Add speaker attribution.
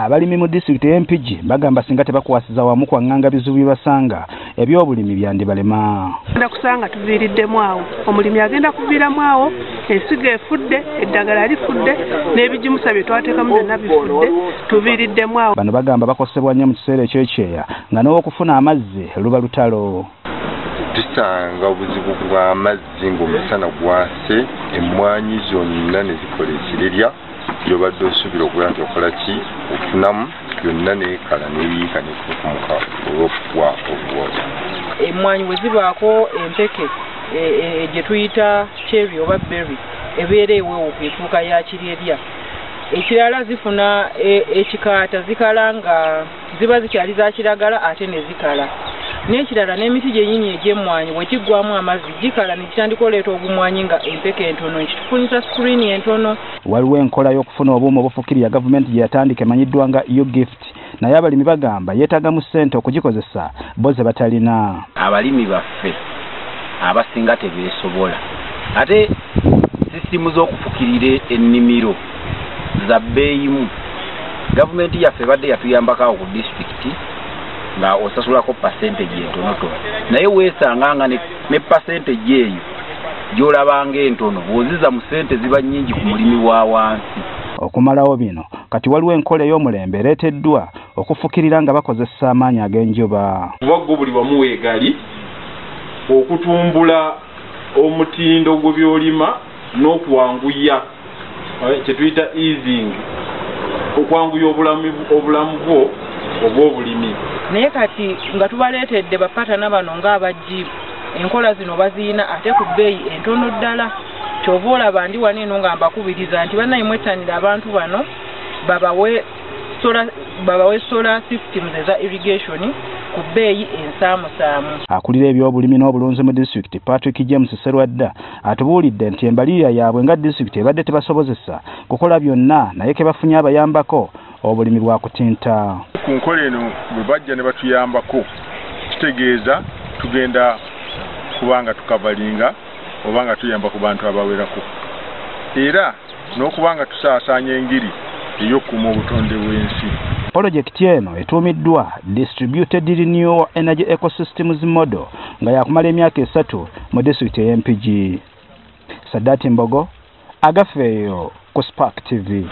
Speaker 1: abalimi mu district y'Empigi bagamba singa tebakwasiza wamu kwanganga bizubu basanga ebyobulimi byandibalema.
Speaker 2: Agenda kusanga tuviiriddemu awo, omulimi agenda kuviiramu awo, ensigo efudde, eddagala lifudde n'ebijimusa bye twateekamu byonna bifudde, tuviiriddemu awo.
Speaker 1: Bano bagamba bakosebwa nnyo mu kiseera ekyekyeya nga n'okufuna amazzi luba lutalo.
Speaker 3: Tusanga obuzibu bw'amazzi ng'omusana gwase, emmwanyi zonna ne zikola ekirerya by'obadde osuubira okubeera nti okola ki ofunamu byonna n'ekala n'ebiyiika n'ekukumuka olw'okugwa obuwota.
Speaker 4: Emmwanyi bwe zibaako empeke gye tuyita cherry oba berry ebeera eweewo ku etuuka ya kirerya. Ekirala zifuna ekikaata zikala nga ziba zikyali za kiragala ate ne zikala. N'ekirala n'emiti gyennyini egy'emmwanyi bwe giggwamu amazzi gikala ne kitandika oleeta obumwanyi nga empeke entono ekitufunyisa screen entono.
Speaker 1: Waliwo enkola y'okufuna obuuma obufukirya gavumenti gye yatandika emanyiddwa nga U-Gift naye abalimi bagamba yeetaagamu ssente okugikozesa bo ze batalina.
Speaker 5: Abalimi baffe abasinga tebeesobola ate sisitimu z'okufukirira ennimiro za bbeeyimu. Gavumenti yaffe badde yatuyambako awo ku disitulikiti nga osasulako percentage entonotono naye weesanga nga ne percentage eyo gy'olabanga entono bw'oziza mu ssente ziba nnyingi ku mulimi wa wansi.
Speaker 1: Okumalawo bino kati waliwo enkola ey'omulembe ereeteddwa okufukirira nga bakozesa amaanyi ag'enjuba.
Speaker 6: Waggo buli wamu weegali okutumbula omutindo gw'ebyolima n'okuwanguya kye tuyita easing, okwanguya obulamu bwo obw'obulimi.
Speaker 4: Naye kati nga tubaleetedde bapatana bano ng'abajjibu enkola zino baziyina ate ku bbeeyi entono ddala. Kyova olaba ndi wano eno nga mbakubiriza nti bannaye mwettanira abantu bano babawe solar systems eza irrigation ku bbeeyi ensaamusaamu.
Speaker 1: Akulira ebyobulimi n'obulunzi mu district Patrick James Serwadda atubuulidde nti embalirira yaabwe nga district ebadde tebasobozesa kukola byonna naye ke bafunye abayambako obulimi bwa kutinta.
Speaker 7: Ku nkola eno bwe bajja ne batuyambako kitegeeza tugenda kubanga tukavalinga oba nga tuyamba ku bantu abawerako era n'okubanga tusaasaanya engeri ey'okukuuma obutonde bw'ensi.
Speaker 1: Pulojekiti eno etuumiddwa Distributed Renewable Energy Ecosystems Model nga yakumala emyaka 3 mu disitulikiti y'Empigi. Saddati Mbogo, Agafeeyo ku Spark TV.